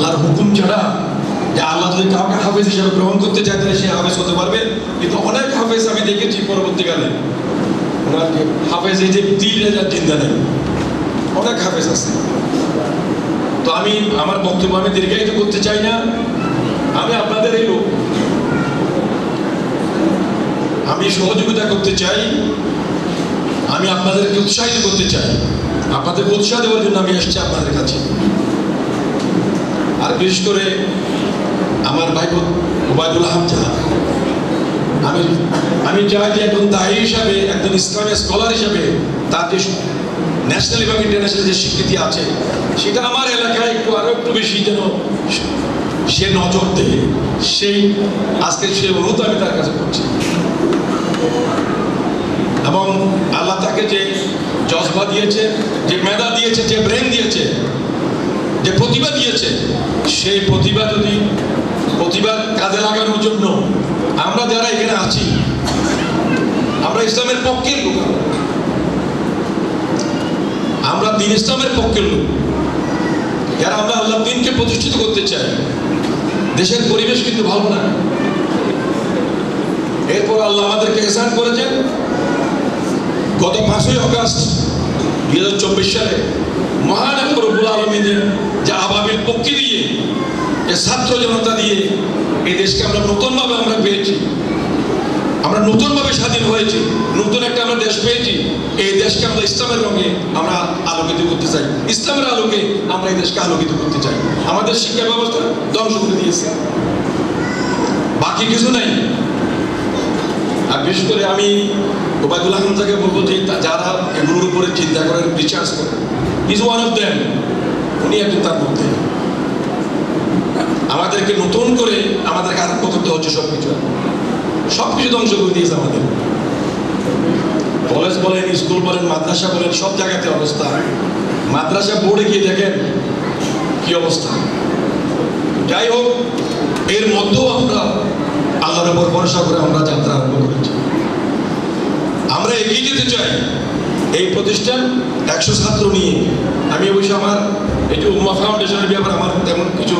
আল্লাহর হুকুম ছাড়া যে আল্লাহ যদি কাউকে হাফেজ হিসেবে গ্রহণ করতে চায় তাহলে সে হাফেজ হতে পারবে। কিন্তু অনেক হাফেজ আমি দেখেছি পরবর্তীকালে ওনাকে হাফেজ এই যে 3,000 জিন্দা নেই, অনেক হাফেজ আছে। তো আমি আমার বক্তব্য আমি দীর্ঘায়িত করতে চাই না। আমি আপনাদের এই লোক, আমি সহযোগিতা করতে চাই, আমি আপনাদেরকে উৎসাহিত করতে চাই, আপনাদেরকে উৎসাহ দেওয়ার জন্য আমি এসেছি আপনাদের কাছে। আর বিশেষ করে আমার ভাই ওবায়দুল হামজা, আমি চাই যে একজন দায়ী হিসাবে, একজন ইসলামী স্কলার হিসাবে তার যে ন্যাশনাল এবং ইন্টারন্যাশনাল যে স্বীকৃতি আছে সেটা আমার এলাকায় আরো একটু বেশি যেন সে নজর দেয়, সেই আজকে সে অনুরোধ আমি তার কাছে করছি। এবং আল্লাহ তাকে যে জজবা দিয়েছে, যে মেধা দিয়েছে, যে ব্রেন দিয়েছে, যে প্রতিভা দিয়েছে, সেই প্রতিভা যদি কাজে লাগানোর জন্য আমরা যারা এখানে আছি, আমরা ইসলামের পক্ষের লোক, আমরা দ্বীন ইসলামের পক্ষের লোক, যারা আমরা আল্লাহ দ্বীনকে প্রতিষ্ঠিত করতে চাই। দেশের পরিবেশ কিন্তু ভালো না। এরপর আল্লাহ আমাদেরকে এহসান করেছেন, গত 5ই আগস্ট 2024 সালে মহান রব্বুল আলামিনের যে আবাবিল পক্ষে দিয়ে, যে ছাত্র জনতা দিয়ে এই দেশকে আমরা নতুনভাবে আমরা পেয়েছি, আমরা নতুনভাবে স্বাধীন হয়েছি, নতুন একটা আমরা দেশ পেয়েছি। এই দেশকে আমরা ইসলামের রঙে আমরা আলোকিত করতে চাই, ইসলামের আলোকে আমরা এই দেশকে আলোকিত করতে চাই। আমাদের শিক্ষা ব্যবস্থা ধ্বংস করে দিয়েছে, বাকি কিছু নাই। আর বিশেষ করে আমি ওবায়দুল হামজাকে বলবো যে যারা এগুলোর উপরে চিন্তা করেন, রিসার্চ করেন, ইজ ওয়ান অফ দেম, উনি একজন তার মধ্যে। আমাদেরকে নতুন করে আমাদেরকে আরম্ভ করতে হচ্ছে, সবকিছু ধ্বংস করে দিয়েছে আমাদের। কলেজ বলেন, স্কুল বলেন, মাদ্রাসা বলেন, সব জায়গাতে অবস্থা। মাদ্রাসা বোর্ডে গিয়ে দেখেন কি অবস্থা। যাই হোক, এর মধ্যেও আমরা আল্লাহর উপর ভরসা করে আমরা যাত্রা আরম্ভ করেছি। আমরা এগিয়ে যেতে চাই। এই প্রতিষ্ঠান 100 ছাত্র নিয়ে, আমি অবশ্য আমার এই যে উম্মাহ ফাউন্ডেশনের ব্যাপারে আমার তেমন কিছু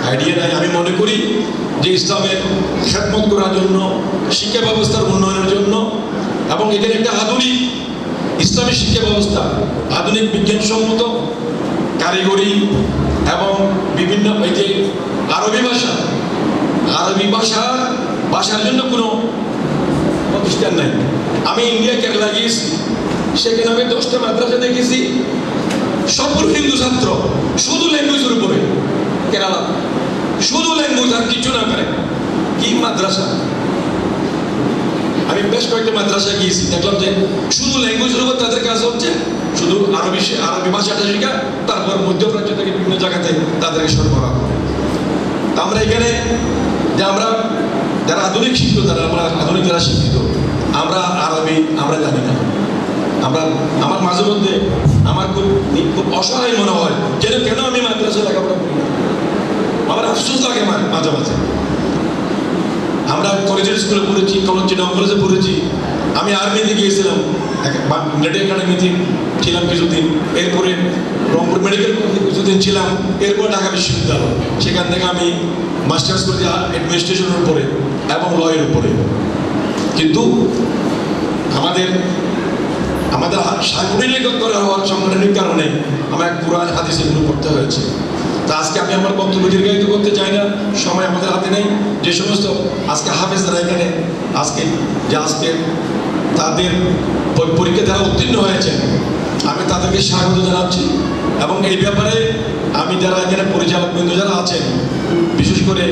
আইডিয়া নাই। আমি মনে করি যে ইসলামের খেদমত করার জন্য, শিক্ষা ব্যবস্থার উন্নয়নের জন্য, এবং এখানে একটা আধুনিক ইসলামী শিক্ষা ব্যবস্থা, আধুনিক বিজ্ঞানসম্মত, কারিগরি এবং বিভিন্ন এই যে আরবি ভাষার জন্য কোনো প্রতিষ্ঠান নাই। আমি ইন্ডিয়া কেরালা গিয়েছি, সেখানে আমি 10টা মাদ্রাসা দেখেছি, সবগুলো হিন্দু ছাত্র, শুধু ল্যাঙ্গুয়েজের উপরে। কেরালা শুধু ল্যাঙ্গুয়েজ, আর কিছু না পারে। কি মাদ্রাসা! আমি বেশ কয়েকটা মাদ্রাসা গিয়েছি, দেখলাম যে শুধু ল্যাঙ্গুয়েজের উপর তাদের কাজ হচ্ছে, শুধু আরবি ভাষাটা শেখা, তারপর মধ্যপ্রাচ্য থেকে বিভিন্ন জায়গাতে তাদেরকে সরবরাহ করে। তা আমরা এখানে যে আমরা যারা আধুনিক শিক্ষিত, যারা শিক্ষিত, আমরা আরবি আমরা জানি না। আমার মাঝে মধ্যে আমার খুব অসহায় মনে হয়, কেন আমি মাদ্রাসা লেখাপড়া করি না। আমার আফসোস লাগে মাঝে মাঝে। আমরা কলেজের স্কুলে পড়েছি, চিটাগং কলেজে পড়েছি। আমি আর্মিতে গিয়েছিলাম, মিলিটারি একাডেমিতে ছিলাম কিছুদিন, এরপরে রংপুর মেডিকেল কলেজে কিছুদিন ছিলাম, এরপর ঢাকা বিশ্ববিদ্যালয়। সেখান থেকে আমি মাস্টার্স করেছি অ্যাডমিনিস্ট্রেশনের উপরে এবং লয়ের উপরে। কিন্তু আমাদের সাংগঠনিক সংগঠনিক কারণে আমার কোরআন হাদিস এগুলো করতে হয়েছে। তা আজকে আমি আমার বক্তব্য দীর্ঘায়িত করতে চাই না, সময় আমাদের হাতে নেই। যে সমস্ত আজকে হাফেজরা এখানে আজকে তাদের পরীক্ষা যারা উত্তীর্ণ হয়েছে, আমি তাদেরকে স্বাগত জানাচ্ছি। এবং এই ব্যাপারে আমি যারা এখানে পরিচালক বৃন্দ যারা আছেন, বিশেষ করে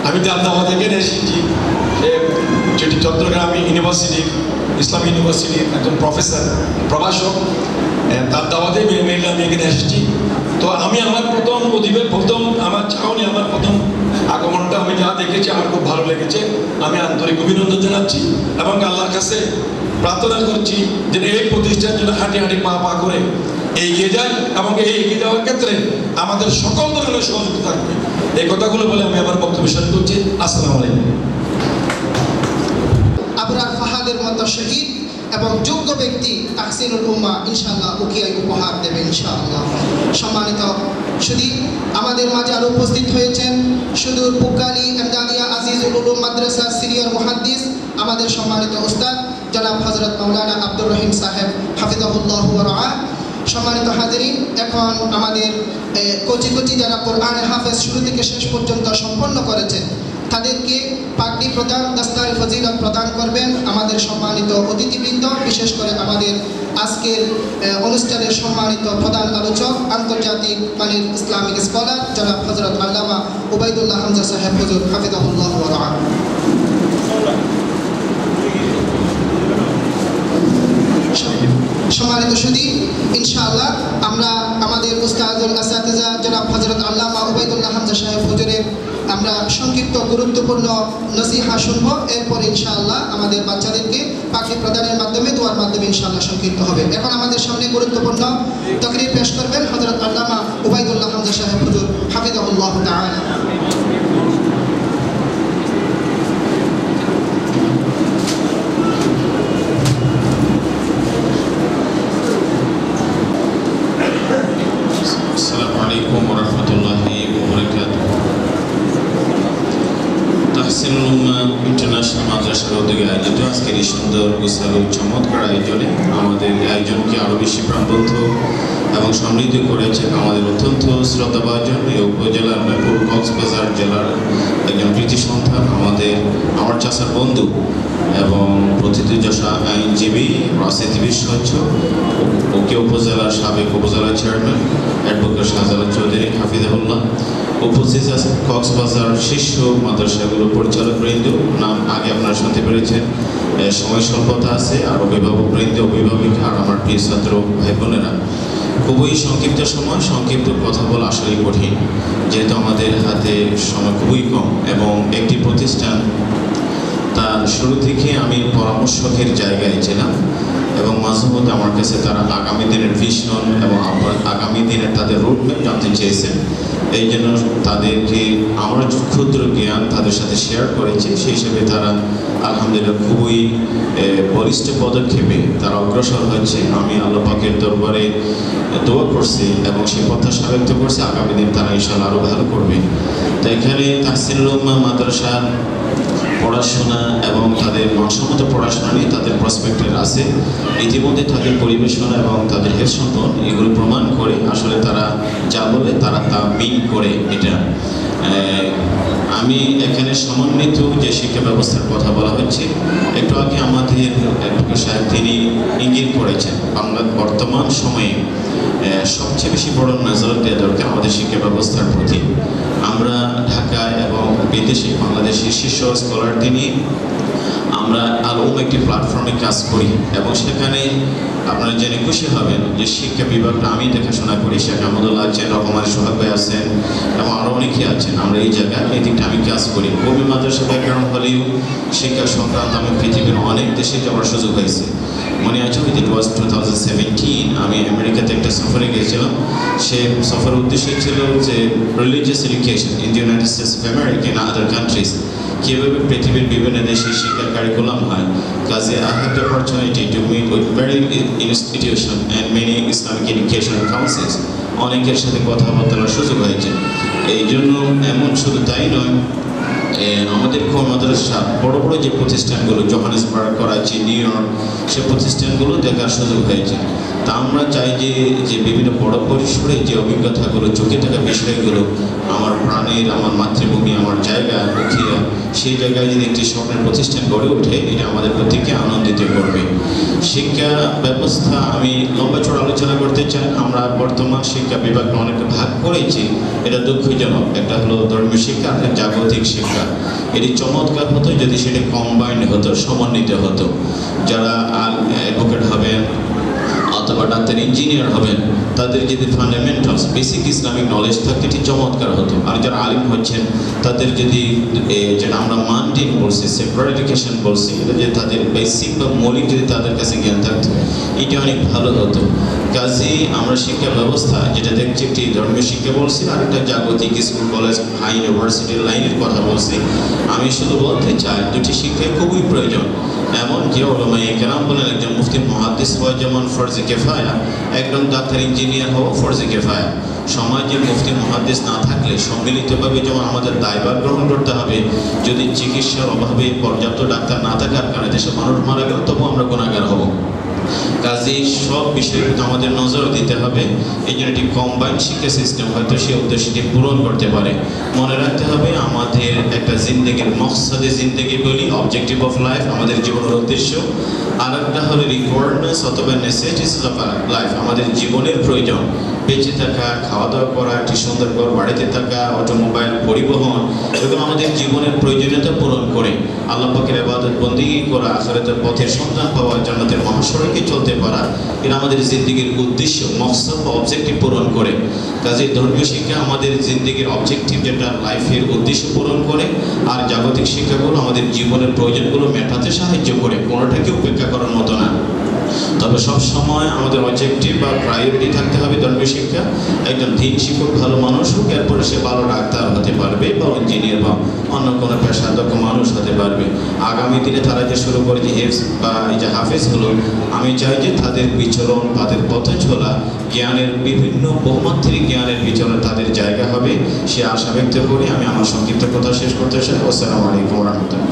আমি দাওয়া থেকে এসেছি, যেটি চট্টগ্রাম ইউনিভার্সিটি, ইসলাম ইউনিভার্সিটির একজন প্রভাষক, তার দাওয়াতে মেইলে আমি এখানে এসেছি। তো আমি আমার প্রথম আগমনটা আমি যা দেখেছি আমার খুব ভালো লেগেছে। আমি আন্তরিক অভিনন্দন জানাচ্ছি এবং আল্লাহর কাছে প্রার্থনা করছি যে এই প্রতিষ্ঠান যেন হাঁটি পা করে এগিয়ে যায়, এবং এই এগিয়ে যাওয়ার ক্ষেত্রে আমাদের সকল ধরনের সহযোগিতা থাকবে। এই কথাগুলো বলে আমি আমার বক্তব্য শেষ করছি। আসসালামু আলাইকুম। আবরার ফাহাদের মতো শহীদ এবং যোগ্য ব্যক্তি তাহসিনুল উম্মাহ ইনশাআল্লাহ উকিয়ায় উপহার দেবে ইনশাআল্লাহ। সম্মানিত শুধু আমাদের মাঝে আরও উপস্থিত হয়েছেন সুদূর পুকালি এমদাদিয়া আজিজুল উলুম মাদ্রাসার সিনিয়র মুহাদ্দিস আমাদের সম্মানিত উস্তাদ জনাব হযরত মাওলানা আব্দুর রহিম সাহেব হাফিজাহুল্লাহ ওয়া রাআহ। সম্মানিত হাজিরিন, এখন আমাদের কোচি কোচি যারা কোরআনে হাফেজ শুরু থেকে শেষ পর্যন্ত সম্পন্ন করেছেন তাদেরকে পাগড়ি প্রদান, দাস্তার ফজিলত প্রদান করবেন আমাদের সম্মানিত অতিথিবৃন্দ, বিশেষ করে আমাদের আজকের অনুষ্ঠানের সম্মানিত প্রধান আলোচক আন্তর্জাতিক মানের ইসলামিক স্কলার জনাব হযরত আল্লামা উবাইদুল্লাহ হামজা সাহেব হুজুর হাফিজাহুল্লাহ ওয়া রাআহ। সম্মানিত সুধী, ইনশাআল্লাহ আমরা আমাদের উস্তাদুল আসাতিজা জনাব হযরত আল্লামা উবাইদুল্লাহ হামজা সাহেব হুজুরের আমরা সংক্ষিপ্ত গুরুত্বপূর্ণ নসিহা শুনব। এরপর ইনশাআল্লাহ আমাদের বাচ্চাদেরকে পাখি প্রদানের মাধ্যমে দোয়ার মাধ্যমে ইনশাআল্লাহ সংক্ষিপ্ত হবে। এখন আমাদের সামনে গুরুত্বপূর্ণ তাকরীর পেশ করবেন হযরত আল্লামা উবাইদুল্লাহ হামজা সাহেব হুজুর হাফিজাহুল্লাহ তাআলা। আসসালামু আলাইকুম ওয়া রাহমাতুল্লাহি ওয়া বারাকাতুহু। তাহসিনুল উম্মাহ ইন্টারন্যাশনাল মাদ্রাসার উদ্যোগে আয়োজিত আজকের এই সুন্দর গোছালো চমৎকার আয়োজনে আমাদের আয়োজনকে আরও বেশি প্রাণবন্ত এবং সমৃদ্ধ করেছেন আমাদের অত্যন্ত শ্রদ্ধাভাজন এই উপজেলার মেহেরপুর কক্সবাজার জেলার একজন কৃতি সন্তান, আমার চাচার বন্ধু এবং প্রথিতযশা আইনজীবী, রাজনীতিবিদ সহ্য ওকে উপজেলার সাবেক উপজেলা চেয়ারম্যান অ্যাডভোকেট শাহজালাল চৌধুরী হাফিজাহুল্লাহ। উপস্থিত আছেন কক্সবাজার শীর্ষ মাদ্রাসাগুলো পরিচালকবৃন্দ, নাম আগে আপনারা শুনতে পেরেছেন। সময় স্বল্পতা আছে, আর অভিভাবকবৃন্দ, অভিভাবিকা আর আমার প্রিয় ছাত্র ভাই বোনেরা, খুবই সংক্ষিপ্ত সময়, সংক্ষিপ্ত কথা বলা আসলে কঠিন, যেহেতু আমাদের হাতে সময় খুবই কম এবং একটি প্রতিষ্ঠান তার শুরু থেকে আমি পরামর্শকের জায়গায় ছিলাম এবং মাঝে মধ্যে আমার কাছে তারা আগামী দিনের ভিশন এবং আগামী দিনের তাদের রোডম্যাপ জানতে চেয়েছেন। এই জন্য তাদেরকে আমার ক্ষুদ্র জ্ঞান তাদের সাথে শেয়ার করেছি। সেই হিসেবে তারা আলহামদুলিল্লাহ খুবই বলিষ্ঠ পদক্ষেপে তারা অগ্রসর হচ্ছে। আমি আল্লাহ পাকের দরবারে দোয়া করছি এবং সেই প্রত্যাশা ব্যক্ত করছি আগামী দিন তারা ইনশাআল্লাহ আরও ভালো করবে। তো এখানে তাহসিনুল উম্মাহ মাদ্রাসার পড়াশোনা এবং তাদের মানসম্মত পড়াশোনা নিয়ে তাদের প্রসপেক্টের আছে। ইতিমধ্যে তাদের পরিবেশনা এবং তাদের হেড সম্পদ এগুলো প্রমাণ করে আসলে তারা যা বলে তারা তা মিন করে। এটা আমি এখানে সমন্বিত যে শিক্ষা ব্যবস্থার কথা বলা হচ্ছে, একটু আগে আমাদের অ্যাডভোকেট সাহেব তিনি ইঙ্গিত করেছেন বাংলার বর্তমান সময়ে সবচেয়ে বেশি বড় নজর দেওয়া দরকার আমাদের শিক্ষা ব্যবস্থার প্রতি। আমরা ঢাকায় এবং বিদেশে বাংলাদেশের শীর্ষ স্কলারদের নিয়ে আমরা আরও একটি প্ল্যাটফর্মে কাজ করি এবং সেখানে আপনারা জেনে খুশি হবেন যে শিক্ষা বিভাগটা আমি দেখাশোনা করি। শেখ আহমদুল্লাহ আছেন, রকমার সোহাগ ভাই আছেন এবং আরও অনেকেই আছেন। আমরা এই জায়গায় এই দিকটা আমি কাজ করি। কবি মাদ্রাসা ব্যাকগ্রাউন্ড হলেও শিক্ষা সংক্রান্ত আমি পৃথিবীর অনেক দেশে যাওয়ার সুযোগ হয়েছে। মনে আছে উইথ ইট ওয়াজ 2017 আমি আমেরিকাতে একটা সফরে গিয়েছিলাম। সে সফরের উদ্দেশ্য ছিল যে religious education in the United States of America in other countries, কীভাবে পৃথিবীর বিভিন্ন দেশে শিক্ষার কারিকুলাম হয়। কাজে I have the opportunity to meet with very institution and many Islamic education councils. অনেকের সাথে কথাবার্তার সুযোগ হয়েছে। এই জন্য এমন শুধু তাই নয়, আমাদের মাদ্রাসা বড় বড় যে প্রতিষ্ঠানগুলো জোহানেসবার্গ, করাচি, নিউ ইয়র্ক, সে প্রতিষ্ঠানগুলো দেখার সুযোগ হয়েছে। তা আমরা চাই যে বিভিন্ন বড় পরিসরে যে অভিজ্ঞতাগুলো, চোখে থাকা বিষয়গুলো, আমার প্রাণের, আমার মাতৃভূমি, আমার জায়গা উঠিয়া সেই জায়গায় যদি একটি স্বপ্নের প্রতিষ্ঠান গড়ে ওঠে, এটা আমাদের প্রত্যেককে আনন্দিত করবে। শিক্ষা ব্যবস্থা আমি লম্বা চড়া আলোচনা করতে চাই। আমরা বর্তমান শিক্ষা বিভাগটা অনেকটা ভাগ করেছি, এটা দুঃখজনক। একটা হলো ধর্মীয় শিক্ষা, একটা জাগতিক শিক্ষা। এটি চমৎকার হতো যদি সেটা কম্বাইন্ড হতো, সমন্বিত হতো। যারা অ্যাডভোকেট হবেন অথবা ডাক্তার, ইঞ্জিনিয়ার হবেন, তাদের যদি ফান্ডামেন্টালস বেসিক ইসলামিক নলেজ থাকে এটি চমৎকার হতো। আর যারা আলিম হচ্ছেন তাদের যদি যেটা আমরা মান্ডিং বলছি, সেকুলার এডুকেশন বলছি, এটা যে তাদের বেসিক বা মৌলিক যদি তাদের কাছে জ্ঞান থাকতো এটি অনেক ভালো হতো। কাজেই আমরা শিক্ষা ব্যবস্থা যেটা দেখছি, একটি ধর্মীয় শিক্ষা বলছি আর একটা জাগতিক স্কুল, কলেজ, হাই ইউনিভার্সিটির লাইনের কথা বলছি। আমি শুধু বলতে চাই দুটি শিক্ষা খুবই প্রয়োজন। এমন যে ওলামায়ে কেরাম বলেন একজন মুফতি মুহাদ্দিস হওয়া যেমন ফরজে কেফায়া, একজন ডাক্তার ইঞ্জিনিয়ার হওয়া ফরজে কেফায়া। সমাজে মুফতি মুহাদ্দিস না থাকলে সম্মিলিতভাবে যেমন আমাদের দায়ভার গ্রহণ করতে হবে, যদি চিকিৎসার অভাবে পর্যাপ্ত ডাক্তার না থাকার কারণে দেশে মানুষ মারা গেল তবু আমরা গুনাহগার হব। কাজেই সব বিষয়ের প্রতি আমাদের নজর দিতে হবে। এই জন্য একটি কম্বাইন শিক্ষা সিস্টেম হয়তো সেই উদ্দেশ্যটি পূরণ করতে পারে। মনে রাখতে হবে আমাদের একটা জিন্দগির মকসদে জিন্দগি বলি, অবজেক্টিভ অফ লাইফ, আমাদের জীবনের উদ্দেশ্য। আর একটা হলো রিকোয়ারমেন্টস অথবা নেসেসিটিস অফ লাইফ, আমাদের জীবনের প্রয়োজন, বেঁচে থাকা, খাওয়া দাওয়া করা, একটি সুন্দর ঘর বাড়িতে থাকা, অটোমোবাইল, পরিবহন, এগুলো আমাদের জীবনের প্রয়োজনীয়তা পূরণ করে আল্লাহ পাকের ইবাদত বন্দেগী করা, আখিরাতের পথের সন্ধান পাওয়া, জান্নাতের মহাসড়কে চলতে পারা, এটা আমাদের জিন্দগির উদ্দেশ্য, মকসদ বা অবজেক্টিভ পূরণ করে। কাজেই ধর্মীয় শিক্ষা আমাদের জিন্দগির অবজেক্টিভ, যেটা লাইফের উদ্দেশ্য পূরণ করে, আর জাগতিক শিক্ষাগুলো আমাদের জীবনের প্রয়োজনগুলো মেটাতে সাহায্য করে, কোনোটাকে উপেক্ষা করার মতো না। তবে সব সময় আমাদের অবজেক্টিভ বা প্রায়োরিটি থাকতে হবে ধর্মীয় শিক্ষা। একজন দিন শিক্ষক ভালো মানুষ হোক, এরপরে সে ভালো ডাক্তার হতে পারবে বা ইঞ্জিনিয়ার বা অন্য কোনো পেশার দক্ষ মানুষ হতে পারবে। আগামী দিনে তারা যে শুরু করে যে হেফজ বা এই যে হাফেজ হলো, আমি চাই যে তাদের বিচরণ, তাদের পথে চলা, জ্ঞানের বিভিন্ন বহুমাত্রিক জ্ঞানের বিচরণ তাদের জায়গা হবে, সে আশা ব্যক্ত করে আমি আমার সংক্ষিপ্ত কথা শেষ করতে চাই। আসসালামু আলাইকুম ওয়া রাহমাতুল্লাহ।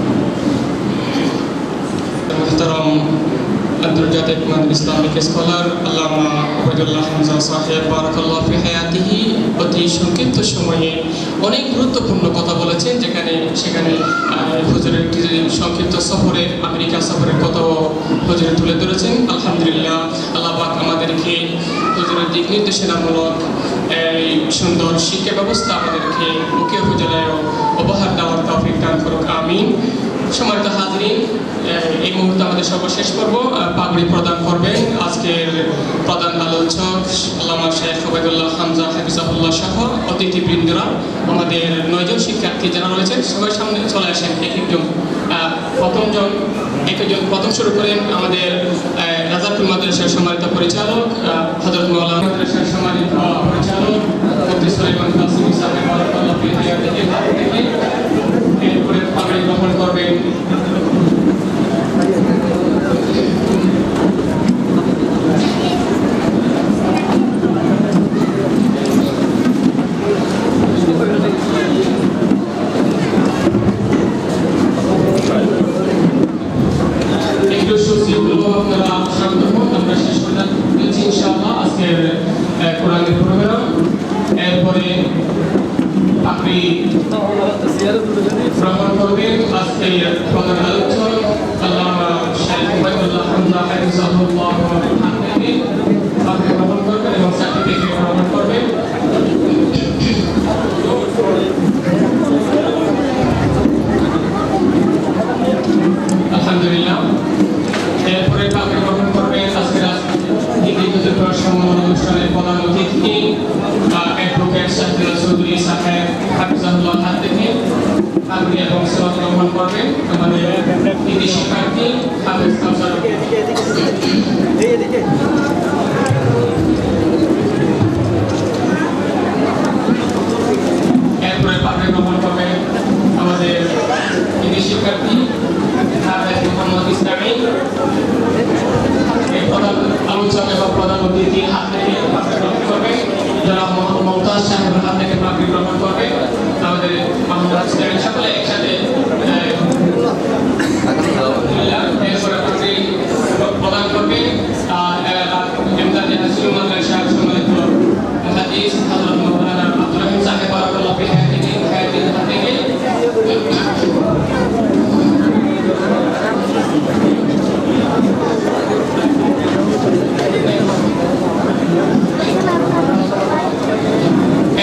আন্তর্জাতিক মানের ইসলামিক স্কলার আল্লামা ওবায়দুল্লাহ হামজা সাহেব বারাকাল্লাহু ফি হায়াতিহি অতি সংক্ষিপ্ত সময়ে অনেক গুরুত্বপূর্ণ কথা বলেছেন, সেখানে হুজুরের একটি সংক্ষিপ্ত সফরে, আমেরিকা সফরের কথাও হুজুরে তুলে ধরেছেন। আলহামদুলিল্লাহ, আল্লাহ পাক আমাদেরকে হুজুরের দিক নির্দেশনামূলক এই সুন্দর শিক্ষা ব্যবস্থা আমাদেরকে মুখে উপজেলায় উপহার দেওয়ার তৌফিক দান করুক, আমিন। সম্মানিত হাজরিন, এই মুহূর্তে আমাদের সর্বশেষ পর্ব পাগড়ি প্রদান করবেন আজকের প্রধান আলোচক আল্লামা শেখ ওবায়দুল্লাহ হামজা হাফিজাহুল্লাহ সহ অতিথিবৃন্দরা। আমাদের 9 জন শিক্ষার্থী যারা রয়েছেন সবাই সামনে চলে আসেন। প্রথম শুরু করেন আমাদের রাজাপুর মাদ্রাসার সম্মানিত পরিচালক হযরত মাওলানা মাদ্রাসার সম্মানিত পরিচালক মুফতি সুলাইমান কাসিমি সাহেব বারাকাল্লাহু ফি হায়াতিহি। এরপরে পাগড়ি গ্রহণ করবেন ভ্রমণ করবেন আজকের প্রধান আলোচক আল্লামা শেখ ওবায়দুল্লাহ হামজা হাফিজাহুল্লাহ ভ্রমণ করবেন এবং সার্টিফিকেট ভ্রমণ করবেন। আলহামদুলিল্লাহ, এরপরে পাগড়ি গ্রহণ করবেন আজকের সম্মান অনুষ্ঠানের প্রধান অতিথি অ্যাডভোকেট শাহজালাল চৌধুরী সাহেব হাফিজাহুল্লাহ হাত থেকে পাগড়ি এবং সওয়াব গ্রহণ করবেন আমাদের কৃতি শিক্ষার্থী হাফেজ কাউসার। এরপরে পাগড়ি গ্রহণ করবেন আমাদের কৃতি শিক্ষার্থী হাফেজ মোহাম্মদ ইসলামী। প্রধান আলোচক এবং প্রধান অতিথি হাত থেকে পাগড়ি গ্রহণ করবেন জনাব মোহাম্মদ মুমতাজ সাহেবের হাত থেকে পাগড়ি গ্রহণ করবেন আমাদের মোহাম্মদ ইসলামী। সকলে একসাথে এরপরে পাগড়ি প্রদান করবেন এমদাদ হাসিল মাদ্রাসার সম্মানিত মুহাদ্দিস হযরত মাওলানা আব্দুর রহিম সাহেব বারাকাল্লাহু ফি হায়াতিহি হাত থেকে।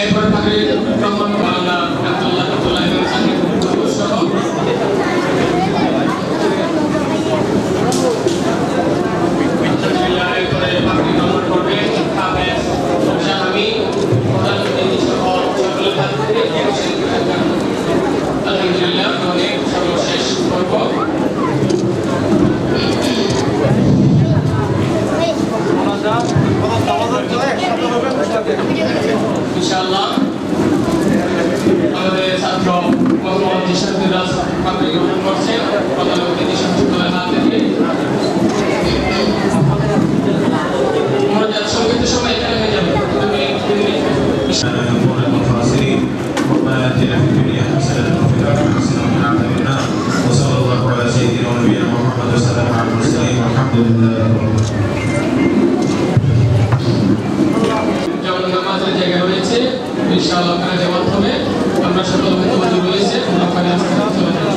এরপরে পাগড়ি نكون من الخاسرين ربنا آتنا في الدنيا حسنة وفي الآخرة حسنة وقنا عذاب النار وصلى الله على سيدنا ونبينا محمد وسلم على المرسلين والحمد لله رب العالمين যেমন নামাজের জায়গা রয়েছে ইনশাআল্লাহ কাজের মাধ্যমে আমরা সকল ভেতরে রয়েছে আমরা ওখানে আজকে চলে যাব